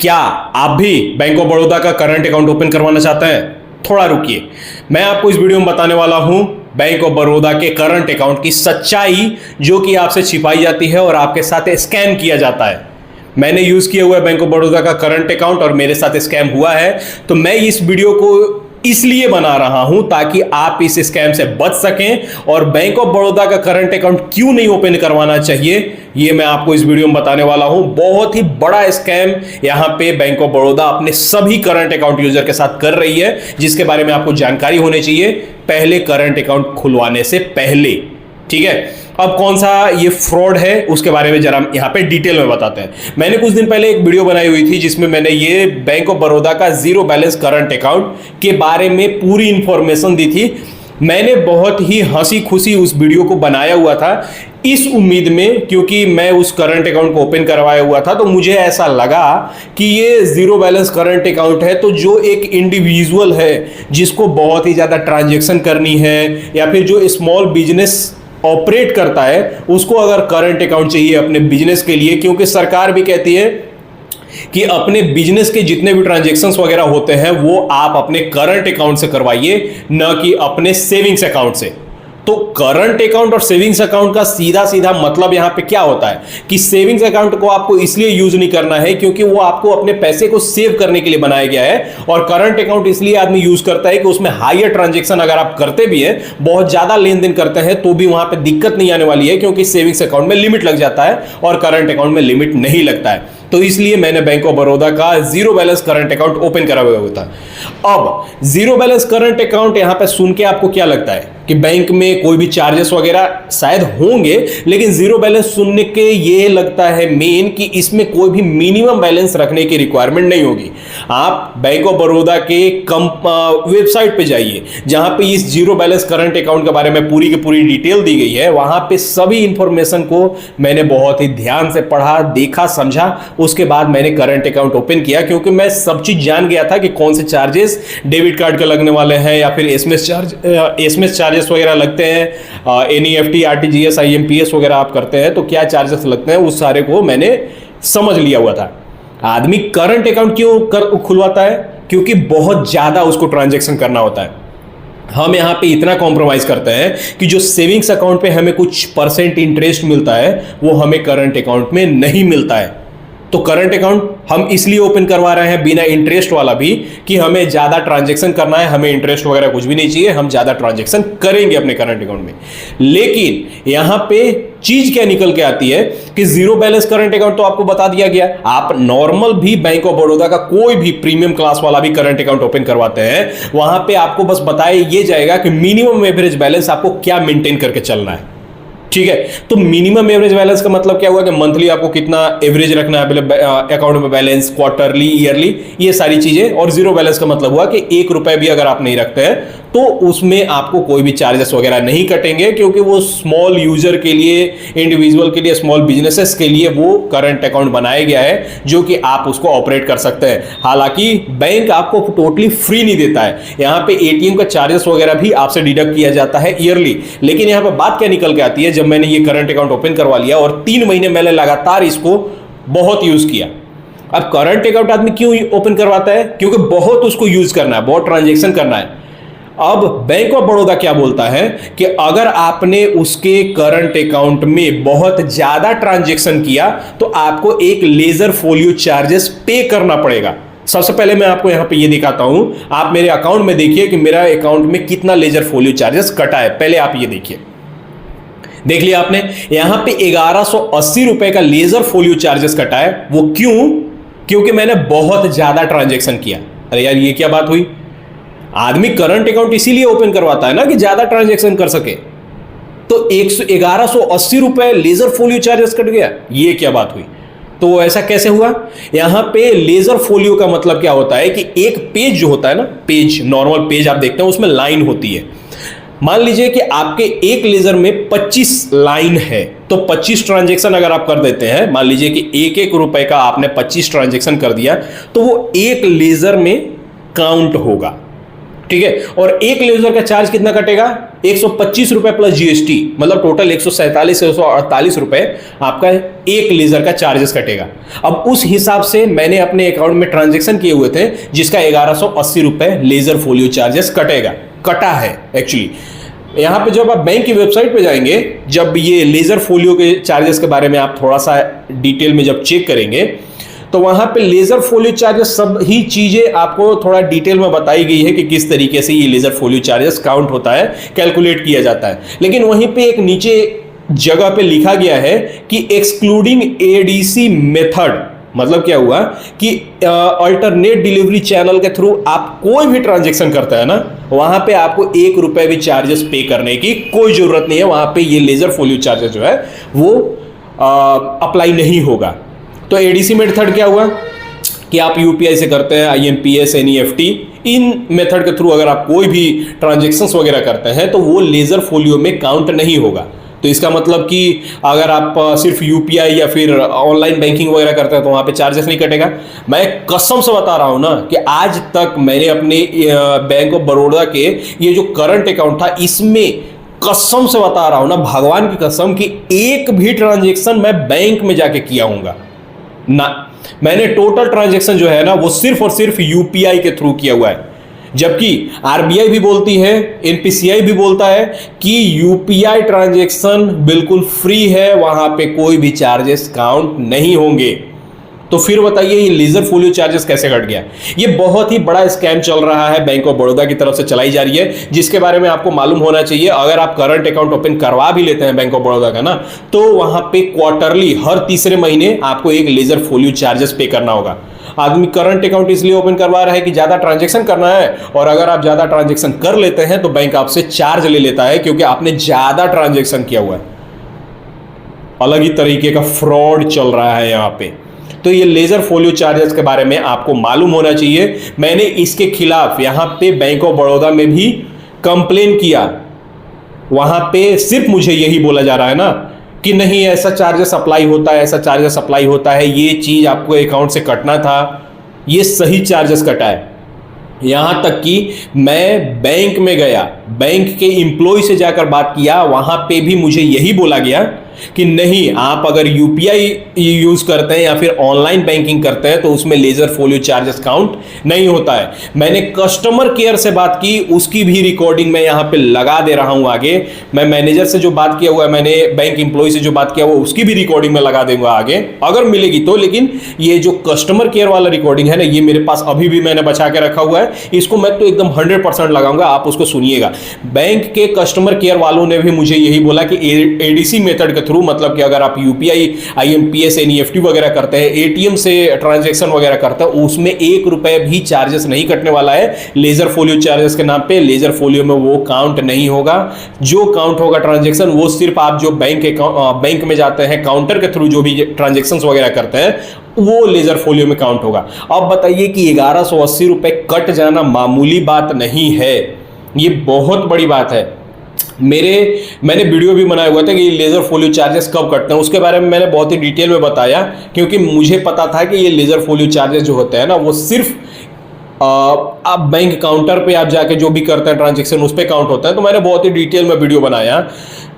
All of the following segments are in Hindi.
क्या आप भी बैंक ऑफ बड़ौदा का करंट अकाउंट ओपन करवाना चाहते हैं? थोड़ा रुकिए, मैं आपको इस वीडियो में बताने वाला हूं बैंक ऑफ बड़ौदा के करंट अकाउंट की सच्चाई जो कि आपसे छिपाई जाती है और आपके साथ स्कैम किया जाता है। मैंने यूज किया हुआ है बैंक ऑफ बड़ौदा का करंट अकाउंट और मेरे साथ स्कैम हुआ है, तो मैं इस वीडियो को इसलिए बना रहा हूं ताकि आप इस स्कैम से बच सकें। और बैंक ऑफ बड़ौदा का करंट अकाउंट क्यों नहीं ओपन करवाना चाहिए, ये मैं आपको इस वीडियो में बताने वाला हूं। बहुत ही बड़ा स्कैम यहां पे बैंक ऑफ बड़ौदा अपने सभी करंट अकाउंट यूजर के साथ कर रही है, जिसके बारे में आपको जानकारी होनी चाहिए पहले करंट अकाउंट खुलवाने से पहले। ठीक है, अब कौन सा ये फ्रॉड है उसके बारे में जरा यहां पे डिटेल में बताते हैं। मैंने कुछ दिन पहले एक वीडियो बनाई हुई थी जिसमें मैंने ये बैंक ऑफ बड़ौदा का जीरो बैलेंस करंट अकाउंट के बारे में पूरी इंफॉर्मेशन दी थी। मैंने बहुत ही हंसी खुशी उस वीडियो को बनाया हुआ था इस उम्मीद में, क्योंकि मैं उस करंट अकाउंट को ओपन करवाया हुआ था, तो मुझे ऐसा लगा कि ये जीरो बैलेंस करंट अकाउंट है, तो जो एक इंडिविजुअल है जिसको बहुत ही ज़्यादा ट्रांजेक्शन करनी है या फिर जो स्मॉल बिजनेस ऑपरेट करता है उसको अगर करंट अकाउंट चाहिए अपने बिजनेस के लिए, क्योंकि सरकार भी कहती है कि अपने बिजनेस के जितने भी ट्रांजैक्शंस वगैरह होते हैं वो आप अपने करंट अकाउंट से करवाइए, न कि अपने सेविंग्स अकाउंट से। तो करंट अकाउंट और सेविंग्स अकाउंट का सीधा सीधा मतलब यहां पे क्या होता है कि सेविंग्स अकाउंट को आपको इसलिए यूज नहीं करना है क्योंकि वो आपको अपने पैसे को सेव करने के लिए बनाया गया है, और करंट अकाउंट इसलिए आदमी यूज करता है कि उसमें हायर ट्रांजैक्शन अगर आप करते भी हैं, बहुत ज्यादा लेन देन करते हैं, तो भी वहां पे दिक्कत नहीं आने वाली है, क्योंकि सेविंग्स अकाउंट में लिमिट लग जाता है और करंट अकाउंट में लिमिट नहीं लगता है। तो इसलिए मैंने बैंक ऑफ बड़ौदा का zero balance current account open करा हुआ था। अब जीरो बैलेंस करंट अकाउंट यहां पे सुन के आपको क्या लगता है कि बैंक में कोई भी चार्जेस वगैरह शायद होंगे, लेकिन जीरो बैलेंस सुनने के ये लगता है मेन कि इसमें कोई भी मिनिमम बैलेंस रखने की रिक्वायरमेंट नहीं होगी। आप बैंक ऑफ बड़ौदा के वेबसाइट पे जाइए जहां पे इस जीरो बैलेंस करंट अकाउंट के बारे में पूरी की पूरी डिटेल दी गई है। वहां पे सभी इंफॉर्मेशन को मैंने बहुत ही ध्यान से पढ़ा, देखा, समझा, उसके बाद मैंने करंट अकाउंट ओपन किया, क्योंकि मैं सब चीज जान गया था कि कौन से चार्जेस डेबिट कार्ड के लगने वाले हैं या फिर एसएमएस चार्जेस वगैरह लगते हैं, एनईएफटी, आरटीजीएस, आईएमपीएस वगैरह आप करते हैं तो क्या चार्जेस लगते हैं, उस सारे को मैंने समझ लिया हुआ था। आदमी करंट अकाउंट क्यों खुलवाता है? क्योंकि बहुत ज्यादा उसको ट्रांजैक्शन करना होता है। हम यहाँ पे इतना कॉम्प्रोमाइज करते हैं कि जो सेविंग्स अकाउंट पे हमें कुछ परसेंट इंटरेस्ट मिलता है वो हमें करंट अकाउंट में नहीं मिलता है। तो करंट अकाउंट हम इसलिए ओपन करवा रहे हैं बिना इंटरेस्ट वाला भी कि हमें ज्यादा ट्रांजैक्शन करना है, हमें इंटरेस्ट वगैरह कुछ भी नहीं चाहिए, हम ज्यादा ट्रांजैक्शन करेंगे अपने करंट अकाउंट में। लेकिन यहां पे चीज क्या निकल के आती है कि जीरो बैलेंस करंट अकाउंट तो आपको बता दिया गया, आप नॉर्मल भी बैंक ऑफ बड़ौदा का कोई भी प्रीमियम क्लास वाला भी करंट अकाउंट ओपन करवाते हैं, वहां पे आपको बस बताया ये जाएगा कि मिनिमम एवरेज बैलेंस आपको क्या मेंटेन करके चलना है। ठीक है, तो मिनिमम एवरेज बैलेंस का मतलब क्या हुआ कि मंथली आपको कितना एवरेज रखना है अकाउंट में बैलेंस, क्वार्टरली, ईयरली, ये सारी चीजें। और जीरो बैलेंस का मतलब हुआ कि 1 रुपए भी अगर आप नहीं रखते हैं तो उसमें आपको कोई भी चार्जेस वगैरह नहीं कटेंगे, क्योंकि वो स्मॉल यूजर के लिए, इंडिविजुअल के लिए, स्मॉल बिजनेसेस के लिए वो करंट अकाउंट बनाया गया है जो कि आप उसको ऑपरेट कर सकते हैं। हालांकि बैंक आपको टोटली फ्री नहीं देता है, यहाँ पे एटीएम का चार्जेस वगैरह भी आपसे डिडक्ट किया जाता है ईयरली। लेकिन यहाँ पे बात क्या निकल के आती है, जब मैंने ये करंट अकाउंट ओपन करवा लिया और 3 महीने मैंने लगातार इसको बहुत यूज किया। अब करंट अकाउंट आदमी क्यों ओपन करवाता है? क्योंकि बहुत उसको यूज करना है, बहुत ट्रांजैक्शन करना है। अब बैंक ऑफ बड़ौदा क्या बोलता है कि अगर आपने उसके करंट अकाउंट में बहुत ज्यादा ट्रांजैक्शन किया तो आपको एक लेजर फोलियो चार्जेस पे करना पड़ेगा। सबसे पहले मैं आपको यहां पे ये दिखाता हूं, आप मेरे अकाउंट में देखिए कि मेरा अकाउंट में कितना लेजर फोलियो चार्जेस कटा है। पहले आप ये देखिए, देख लिया आपने, यहां पे 1180 रुपए का लेजर फोलियो चार्जेस कटा है। वो क्यों? क्योंकि मैंने बहुत ज्यादा ट्रांजैक्शन किया। अरे यार, ये क्या बात हुई? आदमी करंट अकाउंट इसीलिए ओपन करवाता है ना कि ज्यादा ट्रांजैक्शन कर सके, तो 1180 रुपए लेजर फोलियो चार्जेस कट गया, ये क्या बात हुई? तो ऐसा कैसे हुआ? यहां पे लेजर फोलियो का मतलब क्या होता है कि एक पेज जो होता है ना, पेज, नॉर्मल पेज आप देखते हैं, उसमें लाइन होती है। मान लीजिए कि आपके एक लेजर में 25 लाइन है, तो 25 ट्रांजैक्शन अगर आप कर देते हैं, मान लीजिए कि 1-1 रुपए का आपने 25 ट्रांजैक्शन कर दिया, तो वो एक लेजर में काउंट होगा। ठीक है। और एक लेजर का चार्ज कितना कटेगा? 125 रुपए प्लस जीएसटी, मतलब टोटल 147 से 148 रुपए आपका एक लेजर का चार्जेस कटेगा। अब उस हिसाब से मैंने अपने अकाउंट में ट्रांजैक्शन किए हुए थे जिसका 1180 रुपए लेजर फोलियो चार्जेस कटा है एक्चुअली। यहां पे जब आप बैंक की वेबसाइट पे जाएंगे, जब ये लेजर फोलियो के चार्जेस के बारे में आप थोड़ा सा डिटेल में जब चेक करेंगे तो वहां पे लेजर फोलियो चार्जेस सब ही चीजें आपको थोड़ा डिटेल में बताई गई है कि किस तरीके से ये लेजर फोलियो चार्जेस काउंट होता है, कैलकुलेट किया जाता है। लेकिन वहीं पे एक नीचे जगह पे लिखा गया है कि एक्सक्लूडिंग एडीसी मेथड, मतलब क्या हुआ कि अल्टरनेट डिलीवरी चैनल के थ्रू आप कोई भी ट्रांजेक्शन करते हैं ना, वहां पे आपको 1 रुपए भी चार्जेस पे करने की कोई जरूरत नहीं है। वहां पे ये लेजर फोलियो चार्जेस जो है वो अप्लाई नहीं होगा। तो एडीसी मेथड क्या हुआ कि आप यूपीआई से करते हैं, आईएमपीएस, एनईएफटी, इन मेथड के थ्रू अगर आप कोई भी ट्रांजैक्शंस वगैरह करते हैं तो वो लेजर फोलियो में काउंट नहीं होगा। तो इसका मतलब कि अगर आप सिर्फ यूपीआई या फिर ऑनलाइन बैंकिंग वगैरह करते हैं तो वहां पे चार्जेस नहीं कटेगा। मैं कसम से बता रहा हूं ना कि आज तक मैंने अपने बैंक ऑफ बड़ौदा के ये जो करंट अकाउंट था इसमें कसम से बता रहा हूं ना, भगवान की कसम, कि एक भी ट्रांजेक्शन मैं बैंक में जाके किया हूंगा ना। मैंने टोटल ट्रांजैक्शन जो है ना वो सिर्फ और सिर्फ यूपीआई के थ्रू किया हुआ है। जबकि आरबीआई भी बोलती है, एनपीसीआई भी बोलता है कि यूपीआई ट्रांजैक्शन बिल्कुल फ्री है, वहां पे कोई भी चार्जेस काउंट नहीं होंगे। तो फिर बताइए ये लेजर फोलियो चार्जेस कैसे घट गया? ये बहुत ही बड़ा स्कैम चल रहा है, बैंक ऑफ बड़ौदा की तरफ से चलाई जा रही है, जिसके बारे में आपको मालूम होना चाहिए। अगर आप करंट अकाउंट ओपन करवा भी लेते हैं बैंक ऑफ बड़ौदा का ना, तो वहां पे क्वार्टरली हर तीसरे महीने आपको एक लेजर फोलियो चार्जेस पे करना होगा। आदमी करंट अकाउंट इसलिए ओपन करवा रहा है कि ज्यादा ट्रांजैक्शन करना है, और अगर आप ज्यादा ट्रांजैक्शन कर लेते हैं तो बैंक आपसे चार्ज ले लेता है क्योंकि आपने ज्यादा ट्रांजैक्शन किया हुआ है। अलग ही तरीके का फ्रॉड चल रहा है यहां पे। तो ये लेजर फोलियो चार्जेस के बारे में आपको मालूम होना चाहिए। मैंने इसके खिलाफ यहां पे बैंक ऑफ बड़ौदा में भी कंप्लेन किया। वहां पे सिर्फ मुझे यही बोला जा रहा है ना कि नहीं ऐसा चार्जेस अप्लाई होता है, ऐसा चार्जेस अप्लाई होता है, ये चीज आपको अकाउंट से कटना था, ये सही चार्जेस कटा है। यहां तक कि मैं बैंक में गया, बैंक के एम्प्लॉय से जाकर बात किया, वहां पे भी मुझे यही बोला गया कि नहीं, आप अगर यूपीआई यूज करते हैं या फिर ऑनलाइन बैंकिंग करते हैं तो उसमें लेजर फोलियो चार्जेस काउंट नहीं होता है। मैंने कस्टमर केयर से बात की, उसकी भी रिकॉर्डिंग मैं यहां पे लगा दे रहा हूं आगे। मैं मैनेजर से जो बात किया हुआ है, मैंने बैंक एम्प्लॉय से जो बात किया हुआ उसकी भी रिकॉर्डिंग में लगा दूंगा आगे अगर मिलेगी तो। लेकिन ये जो कस्टमर केयर वाला रिकॉर्डिंग है ना, ये मेरे पास अभी भी मैंने बचा के रखा हुआ है, इसको मैं तो एकदम 100% लगाऊंगा, आप उसको सुनिएगा। बैंक के कस्टमर केयर वालों ने भी मुझे यही बोला कि एडीसी मेथड के थ्रू, मतलब कि अगर आप यूपीआई, आईएमपीएस, एनईएफटी वगैरह करते हैं, एटीएम से ट्रांजैक्शन वगैरह करते हैं, उसमें 1 रुपए भी चार्जेस नहीं कटने वाला है लेजर फोलियो चार्जेस के नाम पे। लेजर फोलियो में वो काउंट नहीं होगा। जो काउंट होगा ट्रांजैक्शन वो सिर्फ आप जो बैंक में जाते हैं काउंटर के थ्रू जो भी ट्रांजैक्शंस वगैरह करते हैं वो लेजर फोलियो में काउंट होगा। अब बताइए कि 1180 रुपए कट जाना मामूली बात नहीं है, ये बहुत बड़ी बात है। मैंने वीडियो भी बनाया हुआ था कि लेजर फोलियो चार्जेस कब कटते हैं, उसके बारे में मैंने बहुत ही डिटेल में बताया, क्योंकि मुझे पता था कि ये लेजर फोलियो चार्जेस जो होते हैं ना वो सिर्फ आप बैंक काउंटर पे आप जाके जो भी करते हैं ट्रांजैक्शन उस पे काउंट होता है। तो मैंने बहुत ही डिटेल में वीडियो बनाया।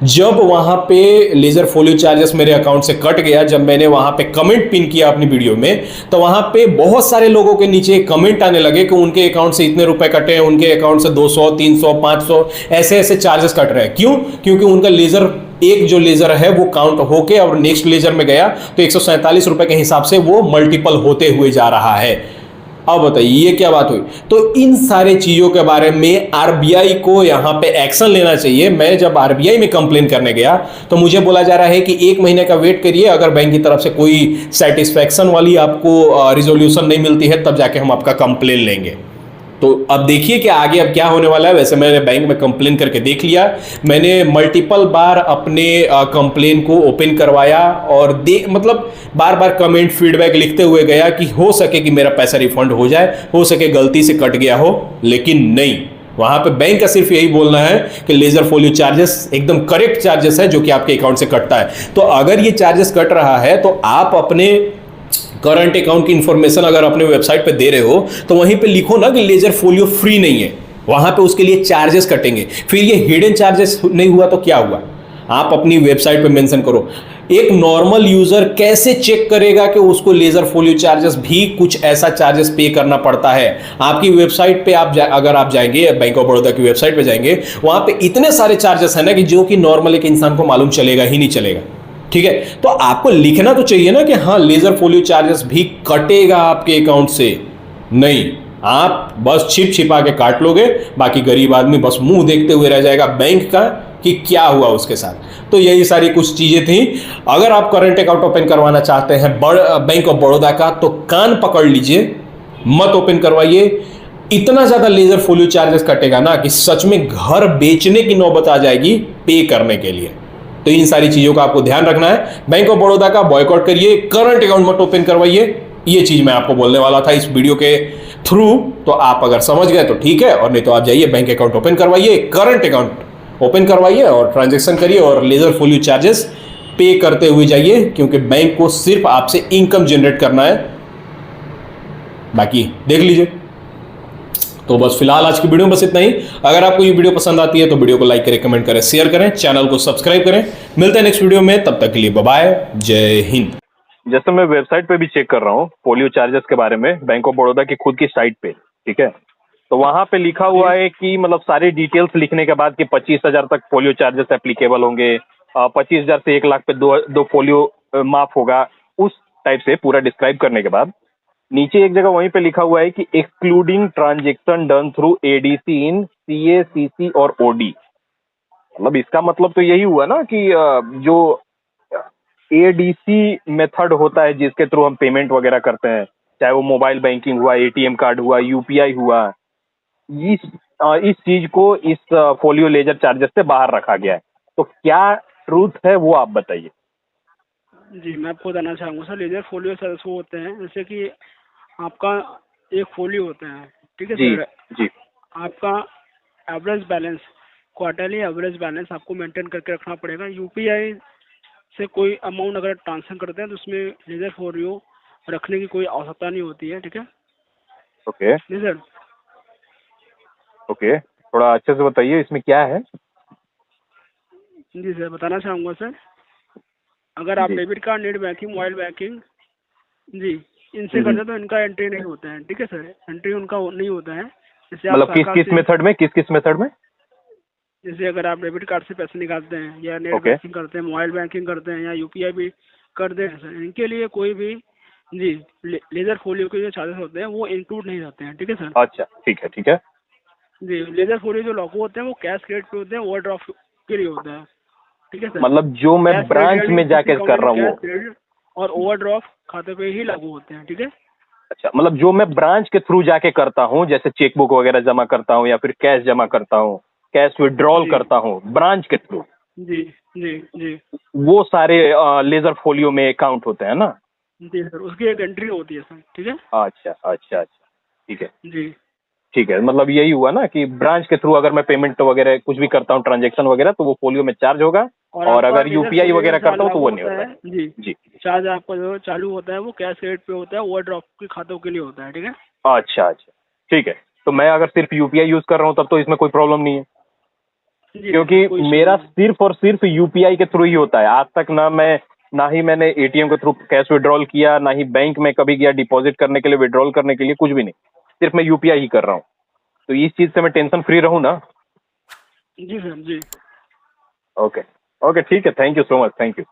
जब वहां पे लेजर फोलियो चार्जेस मेरे अकाउंट से कट गया, जब मैंने वहां पे कमेंट पिन किया अपनी वीडियो में, तो वहां पे बहुत सारे लोगों के नीचे कमेंट आने लगे कि उनके अकाउंट से इतने रुपए कटे हैं, उनके अकाउंट से 200, 300, 500 ऐसे चार्जेस कट रहे हैं। क्यों? क्योंकि उनका लेजर, एक जो लेजर है वो काउंट होके और नेक्स्ट लेजर में गया तो 147 रुपए के हिसाब से वो मल्टीपल होते हुए जा रहा है। अब बताइए ये क्या बात हुई? तो इन सारे चीजों के बारे में आरबीआई को यहां पे एक्शन लेना चाहिए। मैं जब आरबीआई में कंप्लेन करने गया तो मुझे बोला जा रहा है कि 1 महीने का वेट करिए, अगर बैंक की तरफ से कोई सेटिस्फैक्शन वाली आपको रिजोल्यूशन नहीं मिलती है तब जाके हम आपका कंप्लेन लेंगे। तो अब देखिए कि आगे अब क्या होने वाला है। वैसे मैंने बैंक में कंप्लेन करके देख लिया, मैंने मल्टीपल बार अपने कंप्लेन को ओपन करवाया और मतलब बार बार कमेंट फीडबैक लिखते हुए गया कि हो सके कि मेरा पैसा रिफंड हो जाए, हो सके गलती से कट गया हो, लेकिन नहीं। वहां पे बैंक का सिर्फ यही बोलना है कि लेजर फोलियो चार्जेस एकदम करेक्ट चार्जेस है जो कि आपके अकाउंट से कटता है। तो अगर ये चार्जेस कट रहा है तो आप अपने करंट अकाउंट की इंफॉर्मेशन अगर अपने वेबसाइट पे दे रहे हो तो वहीं पे लिखो ना कि लेजर फोलियो फ्री नहीं है। वहां पे उसके लिए चार्जेस कटेंगे। फिर ये हिडन चार्जेस नहीं हुआ तो क्या हुआ? आप अपनी वेबसाइट पे मेंशन करो। एक नॉर्मल यूजर कैसे चेक करेगा कि उसको लेजर फोलियो चार्जेस भी कुछ ऐसा चार्जेस पे करना पड़ता है? आपकी वेबसाइट पे अगर आप जाएंगे, बैंक ऑफ बड़ौदा की वेबसाइट पे जाएंगे, वहां पे इतने सारे चार्जेस है ना कि जो कि नॉर्मल एक इंसान को मालूम चलेगा ही नहीं चलेगा। ठीक है, तो आपको लिखना तो चाहिए ना कि हाँ लेजर फोलियो चार्जेस भी कटेगा आपके अकाउंट से। नहीं, आप बस छिप छिपा के काट लोगे, बाकी गरीब आदमी बस मुंह देखते हुए रह जाएगा बैंक का कि क्या हुआ उसके साथ। तो यही सारी कुछ चीजें थी। अगर आप करंट अकाउंट ओपन करवाना चाहते हैं बैंक ऑफ बड़ौदा का, तो कान पकड़ लीजिए, मत ओपन करवाइए। इतना ज्यादा लेजर फोलियो चार्जेस कटेगा ना कि सच में घर बेचने की नौबत आ जाएगी पे करने के लिए। तो इन सारी चीजों का आपको ध्यान रखना है। बैंक ऑफ बड़ौदा का बॉयकॉट करिए, करंट अकाउंट मत ओपन करवाइए। ये चीज मैं आपको बोलने वाला था इस वीडियो के थ्रू। तो आप अगर समझ गए तो ठीक है, और नहीं तो आप जाइए बैंक अकाउंट ओपन करवाइए, करंट अकाउंट ओपन करवाइए और ट्रांजैक्शन करिए और लेजर फोलियो चार्जेस पे करते हुए जाइए, क्योंकि बैंक को सिर्फ आपसे इनकम जनरेट करना है, बाकी देख लीजिए। तो बस फिलहाल आज की वीडियो में बस इतना ही। अगर आपको ये वीडियो पसंद आती है तो वीडियो को लाइक करें, कमेंट करें, शेयर करें, चैनल को सब्सक्राइब करें। मिलते हैं नेक्स्ट वीडियो में, तब तक के लिए बाय बाय, जय हिंद। जैसे मैं वेबसाइट पे भी चेक कर रहा हूँ पोलियो चार्जेस के बारे में, बैंक ऑफ बड़ौदा की खुद की साइट पे, ठीक है, तो वहां पे लिखा हुआ है कि मतलब सारी डिटेल्स लिखने के बाद कि 25,000 तक पोलियो चार्जेस एप्लीकेबल होंगे, 25,000 से 1 लाख पे दो पोलियो माफ होगा, उस टाइप से पूरा डिस्क्राइब करने के बाद नीचे एक जगह वहीं पे लिखा हुआ है कि excluding transaction done through ADC इन सीए सीसी और ओडी। मतलब इसका मतलब तो यही हुआ ना कि जो एडीसी मेथड होता है जिसके थ्रू हम पेमेंट वगैरह करते हैं, चाहे वो मोबाइल बैंकिंग हुआ, एटीएम कार्ड हुआ, यूपीआई हुआ, इस चीज को इस फोलियो लेजर चार्जेस से बाहर रखा गया है। तो क्या ट्रूथ है वो आप बताइए। जी, मैं आपको बताना चाहूँगा सर, लेजर फोलियो सर वो होते हैं जैसे कि आपका एक फोलियो होता है, ठीक है जी सर। जी आपका average balance, quarterly average balance आपको मेंटेन करके रखना पड़ेगा। यूपीआई से कोई अमाउंट अगर ट्रांसफर करते हैं तो उसमें लेजर फोलियो रखने की कोई आवश्यकता नहीं होती है, ठीक है। ओके जी सर। ओके, थोड़ा अच्छे से बताइए इसमें क्या है। जी सर, बताना चाहूँगा सर, अगर आप जी debit card, net banking, mobile banking, जी, इनसे करते हैं तो इनका एंट्री नहीं होता है, ठीक है सर। एंट्री उनका नहीं होता है। जैसे आप मतलब किस किस मेथड में? जैसे अगर आप डेबिट कार्ड से पैसे निकालते हैं या नेट ओके बैंकिंग करते हैं, मोबाइल बैंकिंग करते हैं या यूपीआई भी करते हैं सर, इनके लिए कोई भी जी लेजर फोलियो के जो चार्जेस होते हैं वो इंक्लूड नहीं रहते हैं, ठीक है सर। अच्छा ठीक है ठीक है। जी, लेजर फोलियो जो लागू होते हैं वो कैश क्रेडिट पे होते हैं, ओवरड्राफ्ट के लिए होता है, ठीक है सर। मतलब जो मैं कैश ब्रांच में जाके कर रहा हूँ कैश वो। क्रेडिट और ओवरड्राफ्ट खाते पे ही लागू होते हैं, ठीक है। अच्छा, मतलब जो मैं ब्रांच के थ्रू जाके करता हूँ, जैसे चेकबुक वगैरह जमा करता हूँ या फिर कैश जमा करता हूँ, कैश विड्रॉल जी करता हूँ ब्रांच के थ्रू, जी जी जी वो सारे लेजर फोलियो में काउंट होते हैं ना। जी सर, उसकी एक एंट्री होती है सर, ठीक है। अच्छा अच्छा अच्छा, ठीक है जी ठीक है। मतलब यही हुआ ना कि ब्रांच के थ्रू अगर मैं पेमेंट वगैरह कुछ भी करता हूँ, ट्रांजेक्शन वगैरह, तो वो फोलियो में चार्ज होगा, और आपका अगर लेजर यूपीआई फोलियो जो वगैरह चार्ज करता हूँ तो लागू वो नहीं होता होता है, जी, है। जी चार्ज आपका जो चालू होता है वो कैश क्रेडिट पे होता है, ओवरड्राफ्ट के खातों के लिए होता है, ठीक है। अच्छा अच्छा, ठीक है। तो मैं अगर सिर्फ यूपीआई यूज कर रहा हूँ तब तो इसमें कोई प्रॉब्लम नहीं है, जी नहीं सर, क्योंकि कोई इशू मेरा नहीं है। सिर्फ और सिर्फ यूपीआई के थ्रू ही होता है। आज तक ना ही मैंने एटीएम के थ्रू कैश विड्रॉल किया, ना ही बैंक में कभी गया डिपॉजिट करने के लिए, विड्रॉल करने के लिए, कुछ भी नहीं। सिर्फ मैं यूपीआई ही कर रहा हूँ। तो इस चीज से मैं टेंशन फ्री रहूँ ना। जी सर जी। ओके ओके, ठीक है, thank you so much, thank you.